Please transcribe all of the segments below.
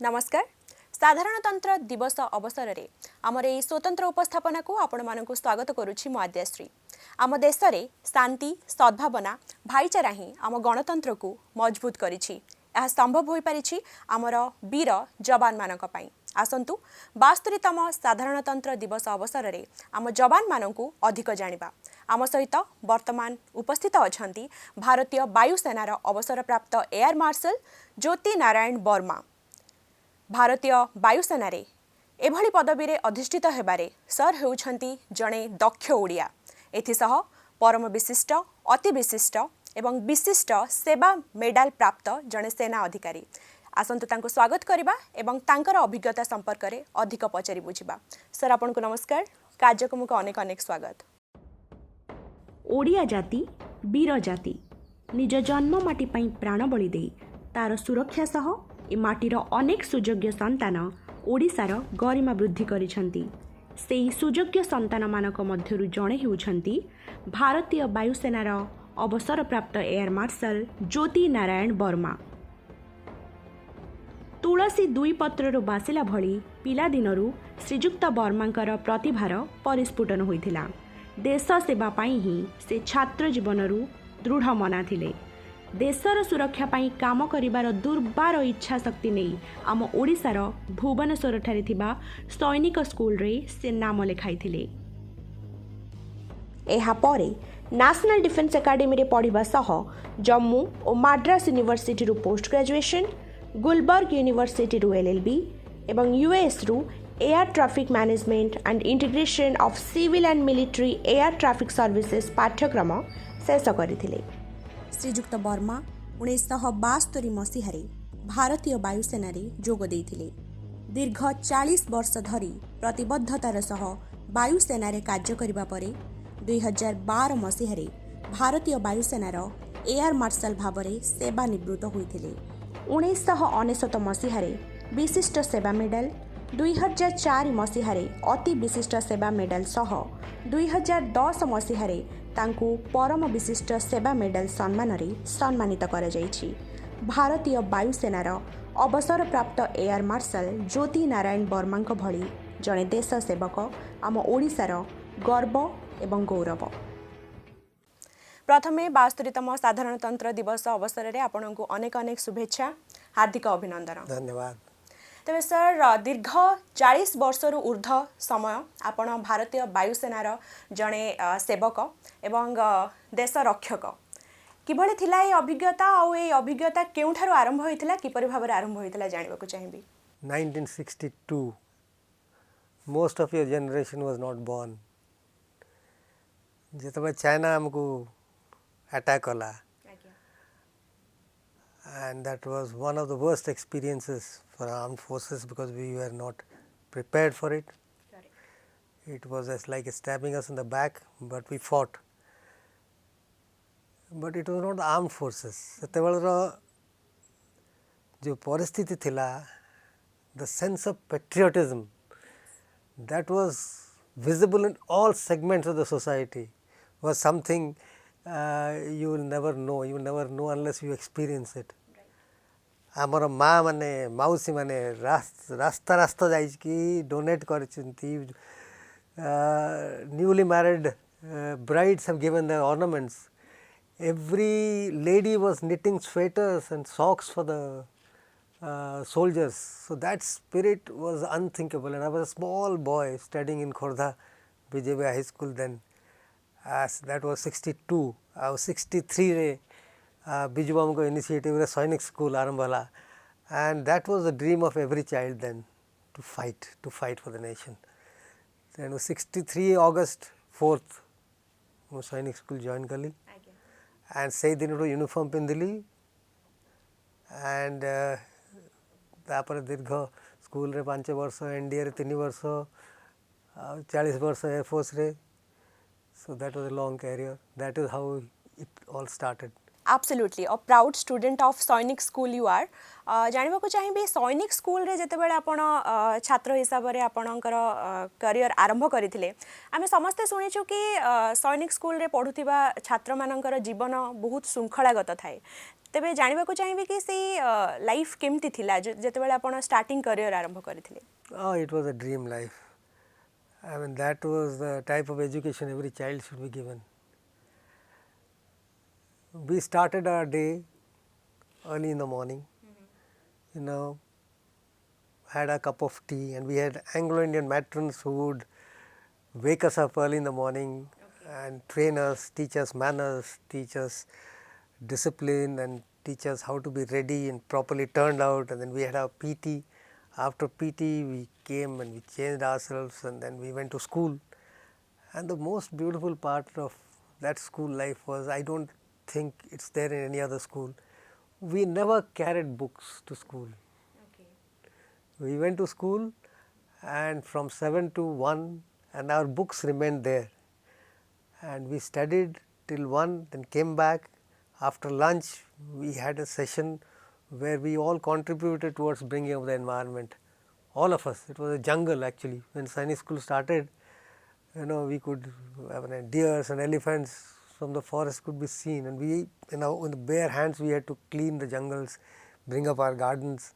नमस्कार। साधारणतंत्र दिवस अवसर में आमर यह स्वतंत्र उपस्थापना को आपण मानक स्वागत करुच्ची मु आद्याश्री। आम देश में शांति सद्भावना भाईचारा ही आम गणतंत्र को मजबूत करिछि। यह संभव हो पारिछि आमर वीर जवान मानक पई। आसंतु 72तम साधारणतंत्र दिवस अवसर में आम जवान मानकु अधिक जानिबा। आम सहित वर्तमान उपस्थित अछंती भारतीय वायुसेनार अवसर प्राप्त एयर मार्शल ज्योति नारायण वर्मा। भारतीय वायुसेना एभली पदवी रे अधिष्ठित हेबारे सर होउछंती जणे दक्ष ओडिया। एथिसह परम विशिष्ट अति विशिष्ट एवं विशिष्ट सेवा मेडाल प्राप्त जणे सेना अधिकारी। आसंतु तांको स्वागत करिबा एवं तांकर अभिज्ञता संपर्क रे अधिक पचारि बुझिबा। सर आपनको नमस्कार। कार्यक्रम को अनेक अनेक स्वागत। ओडिया जाति वीर जाति निज जन्म माटी पई प्राण बलि देई तार सुरक्षा सह ए माटीर अनेक सुयोग्य संतान ओडिशार गरिमा वृद्धि करिसंती। सेही सुयोग्य संतान मानक मध्यरु जणे हेउछंती भारतीय वायुसेनार अवसर प्राप्त एयर मार्शल ज्योति नारायण वर्मा। तुलसी दुई पत्ररु बासिला भली पिला दिनरु श्रीजुक्त वर्मांकर प्रतिभार परिस्फुटन होइथिला। देश सेवा पाई ही से छात्र जीवनरु दृढ़ मना थिले। देशर सुरक्षा पाई काम करिबार दुर्बार इच्छा शक्ति नहीं आम ओडिशार भुवनेश्वर ठारे थिबा सैनिक स्कूल रे से नाम लेखाइथिले। एहा परे नेशनल डिफेंस एकेडमी रे पढ़िबा सह जम्मू और माड्रास यूनिवर्सिटी रु पोस्ट ग्रेजुएशन, गुलबर्ग यूनिवर्सिटी रु एलएलबी एवं यूएस रु air traffic management and integration of civil and military air traffic services पाठ्यक्रम शेष करथिले। श्रीजुक्त वर्मा 1972 मसीहारे भारतीय वायुसेना जोग देइथिले। दीर्घ 40 वर्ष धरी प्रतिबद्धतार सह वायुसेना कार्य करिबा परे 2012 मसीहारे भारतीय वायुसेनार एयर मार्शल भावरे सेवानिवृत्त होइथिले। 1999 मसीहारे विशिष्ट सेवा मेडल, 2004 मसीहारे अति विशिष्ट सेवा मेडल सह 2010 मसीहारे तांकु परम विशिष्ट सेवा मेडल सम्मान रे सम्मानित करा जाइछि। भारतीय वायुसेनार अवसर प्राप्त एयर मार्शल ज्योति नारायण वर्मांक भली जणे देश सेवक आम ओडिशार गर्व एवं गौरव। प्रथमे 72तम साधारणतंत्र दिवस अवसर में आपको अनेक अनेक शुभेच्छा, हार्दिक अभिनंदन। धन्यवाद। तेज सर दीर्घ 40 वर्षरु ऊर्ध्व समय आपण भारतीय वायुसेनार जणे सेवक एवं देश रक्षक। किभଳି थिला ए अभिज्ञता और ए अभिज्ञता केउठारु आरंभ होइतिला, किपरि भाबरे आरंभ होइतिला जानिबा को चाहिबी। 1962 most of your generation was not born. जेतबे चाइना हमको अटैक कला and that was one of the worst experiences for armed forces because we were not prepared for it. It was just like stabbing us in the back, but we fought. But it was not the armed forces. सेतेबेलर जो परिस्थिति थिला, the sense of patriotism that was visible in all segments of the society was something you will never know. You will never know unless you experience it. आमर माँ माने मौसी माने रास्ता रास्ता जाइकी डोनेट करछंती। Newly married brides have given their ornaments. Every lady was knitting sweaters and socks for the soldiers. So that spirit was unthinkable. And I was a small boy studying in Khordha BJB High School then. As that was 62. I was 63 re Biju Babuko initiative re Sainik school arambala, and that was the dream of every child then, to fight for the nation. Then 63 August 4th ମୁଁ ସୈନିକ school join କଲି and ସେଇ ଦିନରୁ uniform ପିନ୍ଧିଲି and ତାପରେ ଦୀର୍ଘ ସ୍କୁଲରେ 5 ବର୍ଷ, ଏନଡିଏରେ 3 ବର୍ଷ, 40 ବର୍ଷ ଏୟାରଫୋର୍ସରେ. So that was a long career. That is how it all started. Absolutely, a proud student of Sainik school you are. जानवा को चाहिए सैनिक स्कूल रे जते बेले आपण छात्र हिसाब रे आपणकर करियर आरंभ करथिले आमे समस्ते सुनिछु कि सैनिक स्कूल रे पढुथिबा छात्र मानकर जीवन बहुत श्रृंखलागत थाए तेबे जानवा को चाहिए कि से लाइफ केमती थिला जते बेले आपण स्टार्टिंग करियर आरंभ करथिले Oh, it was a dream life. I mean, that was the type of education every child should be given. We started our day early in the morning, you know, had a cup of tea, and we had Anglo-Indian matrons who would wake us up early in the morning and train us, teach us manners, teach us discipline, and teach us how to be ready and properly turned out. And then we had our PT. After PT, we came and we changed ourselves, and then we went to school. And the most beautiful part of that school life was, I don't think it's there in any other school, we never carried books to school. We went to school, and from 7 to 1, and our books remained there, and we studied till 1, then came back. After lunch, we had a session where we all contributed towards bringing up the environment, all of us. It was a jungle actually. When Sainik school started, you know, we could, I mean, deers and elephants from the forest could be seen, and we, you know, with bare hands we had to clean the jungles, bring up our gardens,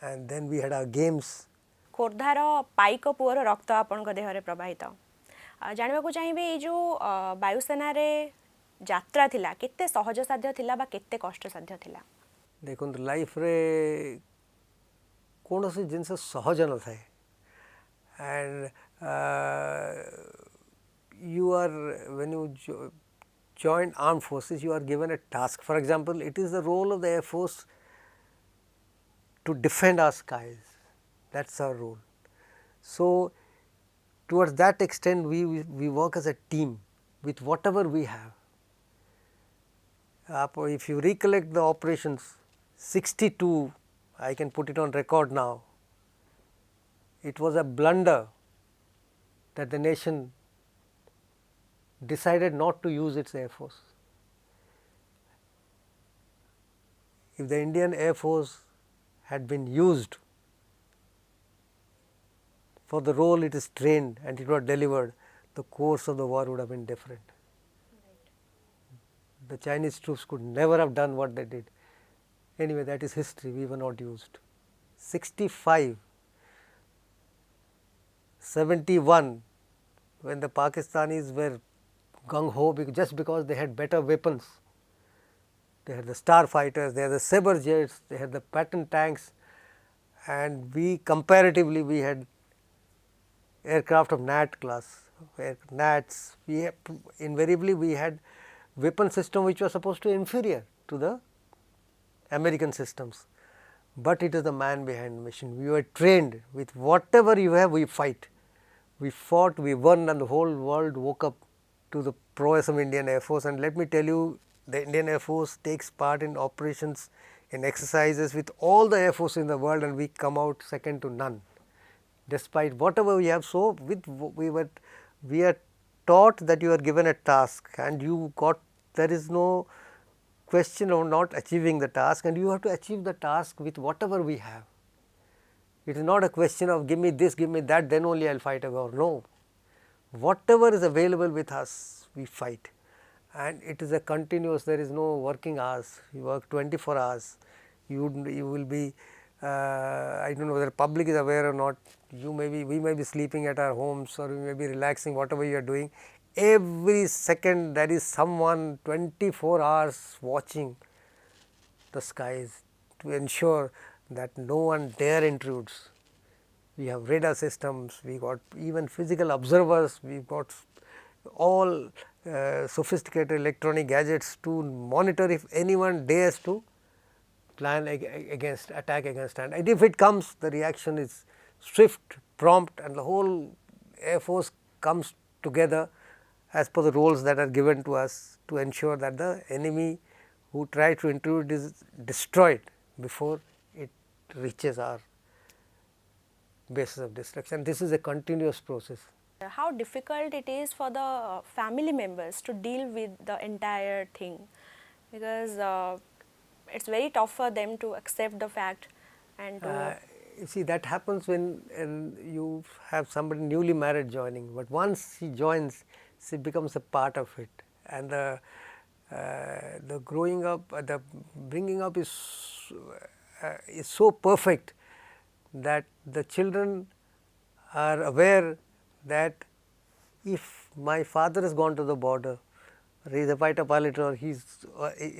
and then we had our games. खोर्धार पाइक पुअर रक्त आपण देहरे प्रवाहित जानवा को चाहिए ये जो वायुसेना रे यात्रा थिला केते सहज साध्य थिला बा केते कष्ट साध्य थिला देखो लाइफ रे कौन सी जिनसे सहज न थाए and you are, when you join armed forces, you are given a task. For example, it is the role of the Air Force to defend our skies. That is our role. So, towards that extent we work as a team with whatever we have. If you recollect the operations 62, I can put it on record now, it was a blunder that the nation decided not to use its Air Force. If the Indian Air Force had been used for the role it is trained and it was delivered, the course of the war would have been different. The Chinese troops could never have done what they did. Anyway, that is history, we were not used. 65, 71, when the Pakistanis were gung-ho just because they had better weapons. They had the star fighters, they had the saber jets, they had the Patton tanks, and we comparatively we had aircraft of Nat class, Nats. Invariably we had weapon system which was supposed to be inferior to the American systems, but it is the man behind the machine. We were trained with whatever you have, we fight. We fought, we won, and the whole world woke up to the prowess of Indian Air Force. And let me tell you, the Indian Air Force takes part in operations, in exercises with all the Air Force in the world, and we come out second to none, despite whatever we have. So, we are taught that you are given a task and you got, there is no question of not achieving the task, and you have to achieve the task with whatever we have. It is not a question of give me this, give me that, then only I will fight a war. No, whatever is available with us, we fight, and it is a continuous, there is no working hours, you work 24 hours, you will be, I do not know whether public is aware or not, we may be sleeping at our homes, or we may be relaxing, whatever you are doing, every second there is someone 24 hours watching the skies to ensure that no one dare intrudes. We have radar systems, we got even physical observers, we got all sophisticated electronic gadgets to monitor if anyone dares to plan against, attack against, and if it comes, the reaction is swift, prompt, and the whole Air Force comes together as per the roles that are given to us to ensure that the enemy who tries to intrude is destroyed before it reaches our basis of destruction. This is a continuous process. How difficult it is for the family members to deal with the entire thing. because it's very tough for them to accept the fact and to You see, that happens when you have somebody newly married joining, but once she joins, she becomes a part of it, and the growing up, the bringing up is so perfect that the children are aware that if my father has gone to the border, he is a fighter pilot or he is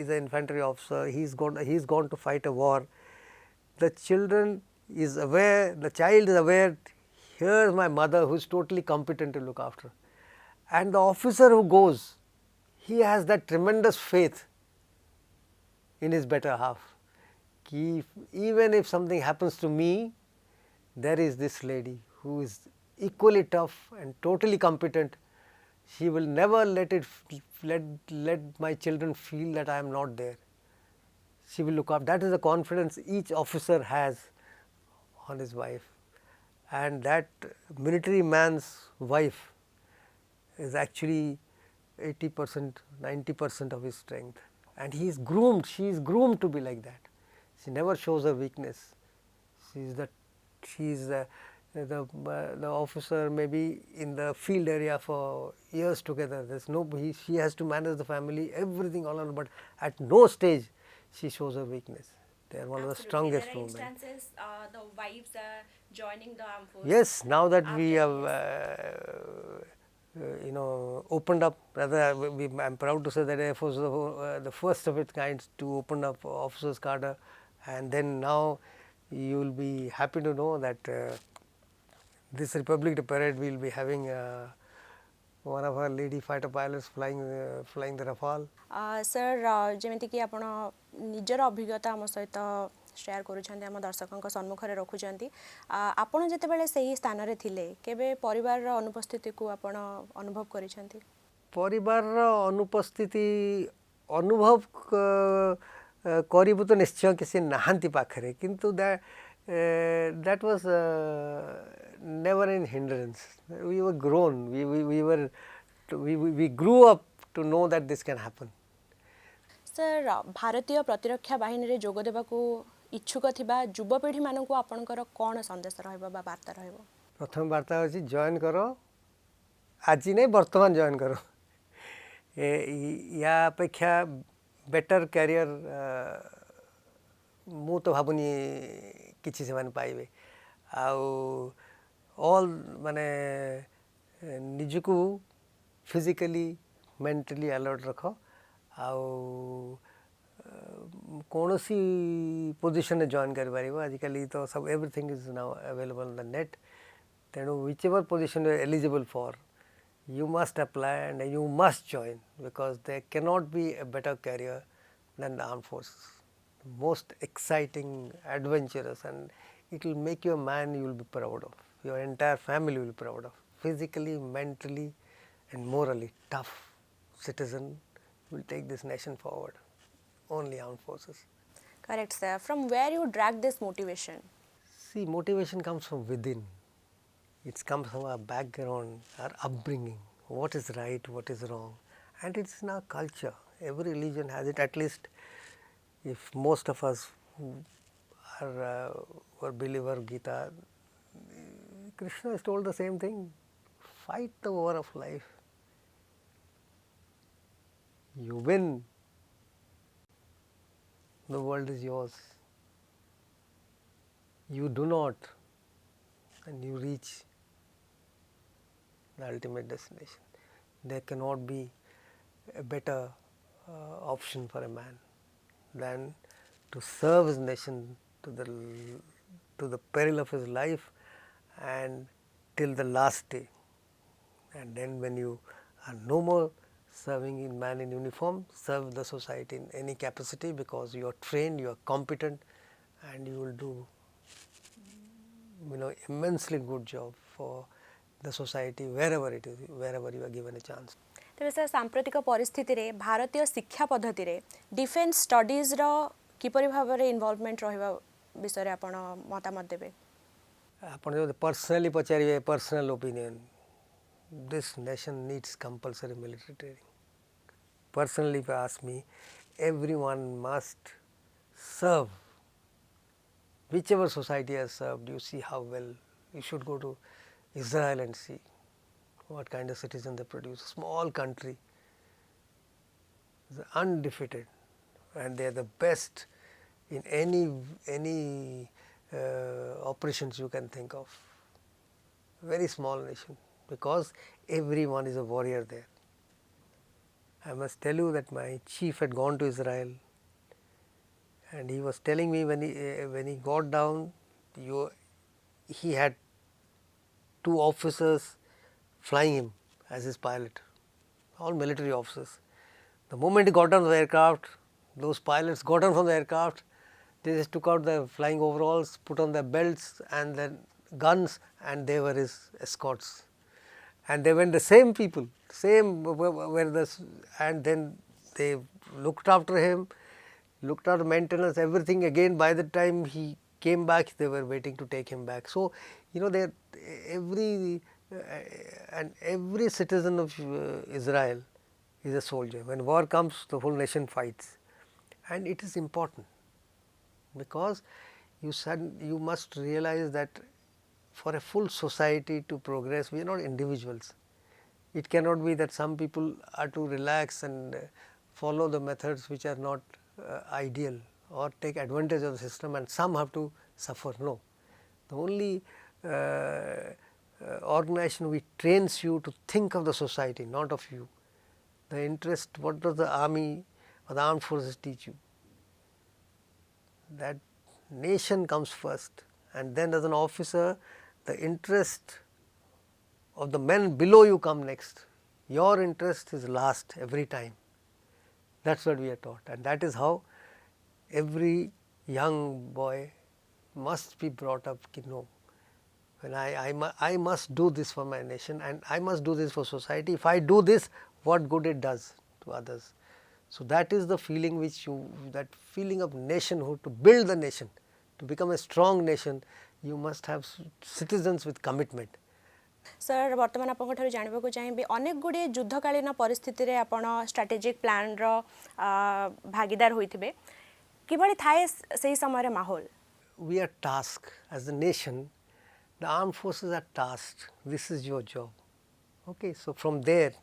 an infantry officer, he is gone to fight a war, the children is aware, the child is aware, here is my mother who is totally competent to look after. And the officer who goes, he has that tremendous faith in his better half. Even if something happens to me, there is this lady who is equally tough and totally competent. She will never let my children feel that I am not there. She will look up. That is the confidence each officer has on his wife, and that military man's wife is actually 80%, 90% of his strength, and he is groomed. She is groomed to be like that. She never shows her weakness. She is the officer may be in the field area for years together. She has to manage the family, everything all alone, but at no stage she shows her weakness. They are one of the strongest women. There are instances the wives are joining the armed force. Yes, now that we have opened up, rather I am proud to say that Air Force was the first of its kind to open up officers cadre, and then now you will be happy to know that this Republic Day parade we will be having one of our lady fighter pilots flying the Rafale. Sir जमीती कि आपण निजर अभिज्ञता आम सहित share करुँच आम दर्शकों सम्मुखें रखुंट आपण जितेबाला से ही स्थान में थिले केबे परिवार अनुपस्थिति को आपण अनुभव करिसेंती परिवार अनुपस्थिति अनुभव करिबु तो निश्चय किसी नाहांती पाखरे किंतु that was never in hindrance. We were grown, we grew up to know that this can happen. Sir भारतीय प्रतिरक्षा बाहिनी रे जोग देबा को इच्छुक थिबा युवपीढ़ी मानक आपणकर कौन संदेश रहबा बा वार्ता रहबो प्रथम वार्ता होची जॉइन करो आज नहीं वर्तमान जॉइन करो या अपेक्षा बेटर कैरियर मु तो भाबुनी किछि से माने पाइबे आउ ऑल माने निजको फिजिकली मेंटली अलर्ट रखो आउ कौन सी पोजिशन में जॉइन कर पारिबो आजिकल तो सब everything is now available on the net तेणु whichever position you are eligible for you must apply and you must join because there cannot be a better career than the armed forces. Most exciting, adventurous, and it will make you a man you will be proud of. Your entire family will be proud of. Physically, mentally, and morally tough citizen will take this nation forward. Only armed forces. Correct, sir. From where you drag this motivation? See, motivation comes from within. It comes from our background, our upbringing, what is right, what is wrong, and it's in our culture. Every religion has it. At least, if most of us who are believer Gita, Krishna has told the same thing. Fight the war of life. You win, the world is yours. You do not, and you reach the ultimate destination. There cannot be a better option for a man than to serve his nation to the peril of his life and till the last day. And then when you are no more serving in man in uniform, serve the society in any capacity because you are trained, you are competent, and you will do immensely good job for the society wherever it is, wherever you are given a chance. तेबे sir सांप्रतिक परिस्थिति रे भारतीय शिक्षा पद्धति रे defence studies रो किपरि भाबरे इन्वॉल्वमेंट रहबा विषय रे आपण मतामत देबे आपण जो पर्सनली पचारिबे personal opinion this nation needs compulsory military training. Personally if you ask me, everyone must serve. Whichever society has served, you see how well. You should go to Israel and see what kind of citizen they produce. A small country, is undefeated, and they are the best in any operations you can think of. Very small nation, because everyone is a warrior there. I must tell you that my chief had gone to Israel, and he was telling me when he got down, he had 2 officers flying him as his pilot, all military officers. The moment he got down the aircraft, those pilots got down from the aircraft, they just took out the flying overalls, put on their belts and then guns, and they were his escorts. And they went the same people, same where the, and then they looked after him, looked after maintenance, everything. Again, by the time he came back, they were waiting to take him back. So, you know, they every citizen of Israel is a soldier. When war comes, the whole nation fights, and it is important, because you must realize that for a full society to progress, we are not individuals. It cannot be that some people are to relax and follow the methods which are not ideal, or take advantage of the system, and some have to suffer. No, the only organization which trains you to think of the society, not of you. The interest, what does the army or the armed forces teach you? That nation comes first, and then as an officer, the interest of the men below you come next. Your interest is last every time. That is what we are taught, and that is how every young boy must be brought up. No, when I must do this for my nation, and I must do this for society. If I do this, what good it does to others. So, that is the feeling which that feeling of nationhood, to build the nation, to become a strong nation, you must have citizens with commitment. Sir वर्तमान आपको जानवाक चाहिए अनेक गुड़े युद्धकालीन परिस्थिति रे आपण स्ट्रेटेजिक प्लान रो भागीदार होइथिबे किबळी थाए सही समय माहौल. We are tasked as a nation, the armed forces are tasked, this is your job. Okay, so from there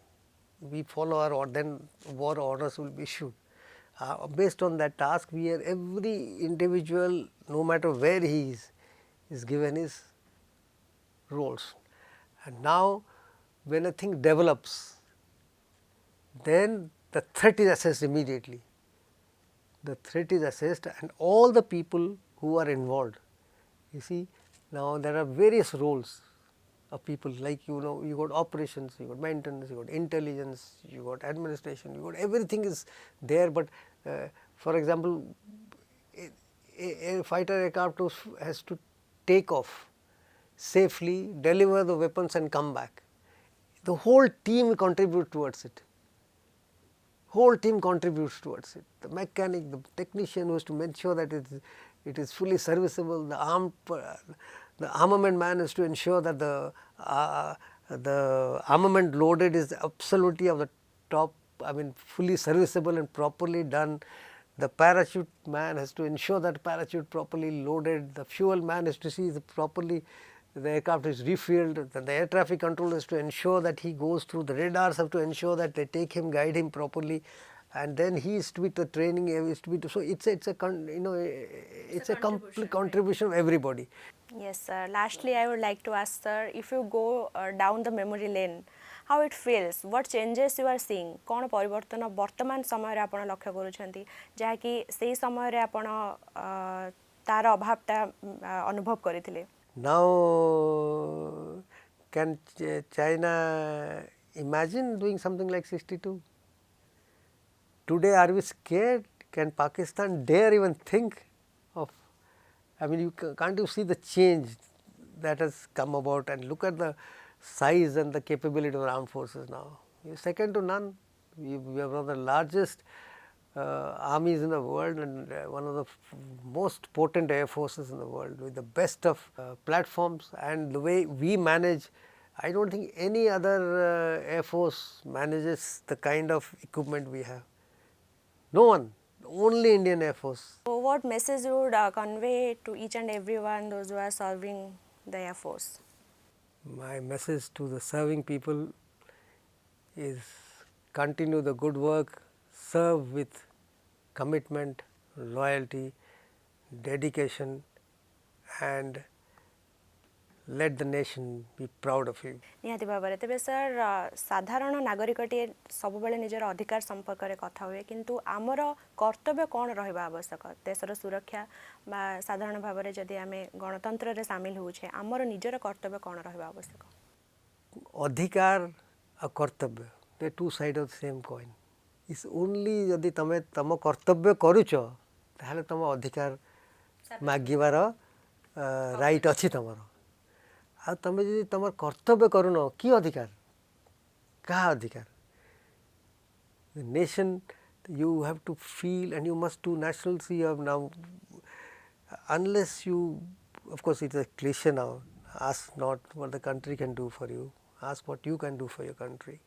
we follow our order, then war orders will be issued. Based on that task, every individual, no matter where he is given his roles. And now when a thing develops, then the threat is assessed immediately. The threat is assessed, and all the people who are involved. You see, now there are various roles of people, like you got operations, you got maintenance, you got intelligence, you got administration, you got everything is there. But for example, a fighter aircraft has to take off safely, deliver the weapons and come back. The whole team contributes towards it. Whole team contributes towards it. The mechanic, the technician who has to make sure that it is fully serviceable. The armament man is to ensure that the armament loaded is absolutely of the top. I mean, fully serviceable and properly done. The parachute man has to ensure that parachute properly loaded. The fuel man has to see the aircraft is refueled. The air traffic control is to ensure that he goes through. The radars have to ensure that they take him, guide him properly, and then he is to be the training is to be. So it's a complete contribution of everybody. Yes, sir. Lastly, I would like to ask, sir, if you go down the memory lane, how it feels, what changes you are seeing, कौन परिवर्तन वर्तमान समय रे आपण लक्ष्य करूछंती जहा कि सेही समय रे आपण तार अभावटा अनुभव करिथिले. Now, can China imagine doing something like 62? Today, are we scared? Can Pakistan dare even think of? I mean, can't you see the change that has come about, and look at the size and the capability of the armed forces now. We are second to none. We are one of the largest armies in the world, and one of the most potent air forces in the world, with the best of platforms, and the way we manage. I do not think any other air force manages the kind of equipment we have. No one. only Indian Air Force. So what message you would convey to each and everyone those who are serving the Air Force? My message to the serving people is continue the good work, serve with commitment, loyalty, dedication, and let the nation be proud of you. निहाती भाव तेज sir साधारण नागरिकटे सब निजर अधिकार संपर्क में कथा हुए किंतु आमर कर्तव्य कौन रहा आवश्यक देशर सुरक्षा बा साधारण भाव में जदि आम गणतंत्र रे सामिल होछे आमर निजर कर्तव्य कौन रहा आवश्यक अधिकार और कर्तव्य the two side of same coin is only यदि तमे तम कर्तव्य करूच ताहले तम अधिकार मागिबार राइट अछि तमर आ तमे यदि तमर कर्तव्य करून कि अधिकार का अधिकार nation you have to feel and you must do nationals you have now unless you of course it's a cliche now ask not what the country can do for you ask what you can do for your country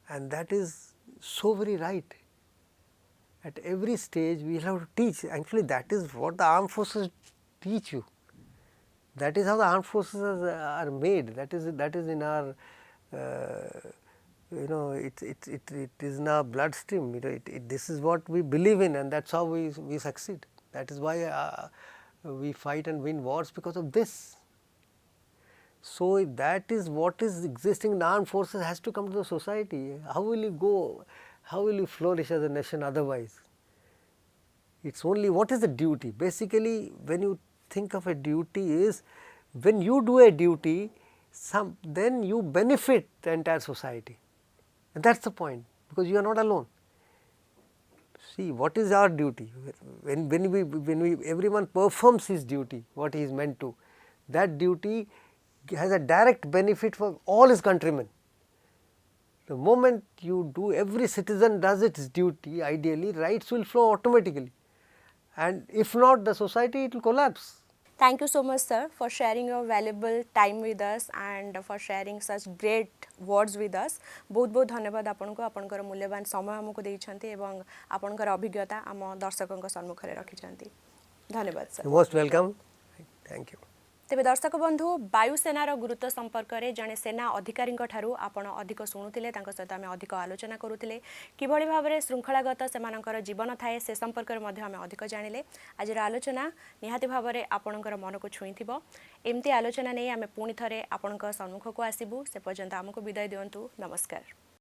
and that is so very right at every stage we have to teach actually that is what the armed forces teach you that is how the armed forces are made that is in our you know it is in our bloodstream you know this is what we believe in and that's how we succeed that is why we fight and win wars because of this so if that is what is existing in armed forces has to come to the society how will you go how will you flourish as a nation otherwise it's only what is the duty basically when you think of a duty is when you do a duty then you benefit the entire society and that's the point because you are not alone. See what is our duty when we everyone performs his duty what he is meant to that duty has a direct benefit for all his countrymen. The moment you do every citizen does its duty ideally rights will flow automatically and if not the society it will collapse. Thank you so much sir for sharing your valuable time with us and for sharing such great words with us बहुत बहुत धन्यवाद आपन को आपनकर मूल्यवान समय हमको देइछंती एवं आपनकर अभिज्ञता आम दर्शकों सम्मुख रे रखिछंती धन्यवाद sir Most welcome thank you. तेबे दर्शक बंधु वायुसेनार गुरुत्व संपर्क में जड़े सेना अधिकारी ठारू आपण अधिक शुणुले सहित आम अधिक आलोचना करुले किभली भाव में श्रृंखलागत से जीवन थाए से संपर्क में आम अधिक जानिले आज आलोचना निहाती भाव में आपणकर मन को छुई एमती आलोचना नहीं आम पुणी थे आपण सम्मुख को आसबू से पर्यंत आमको विदाय दिंतु नमस्कार।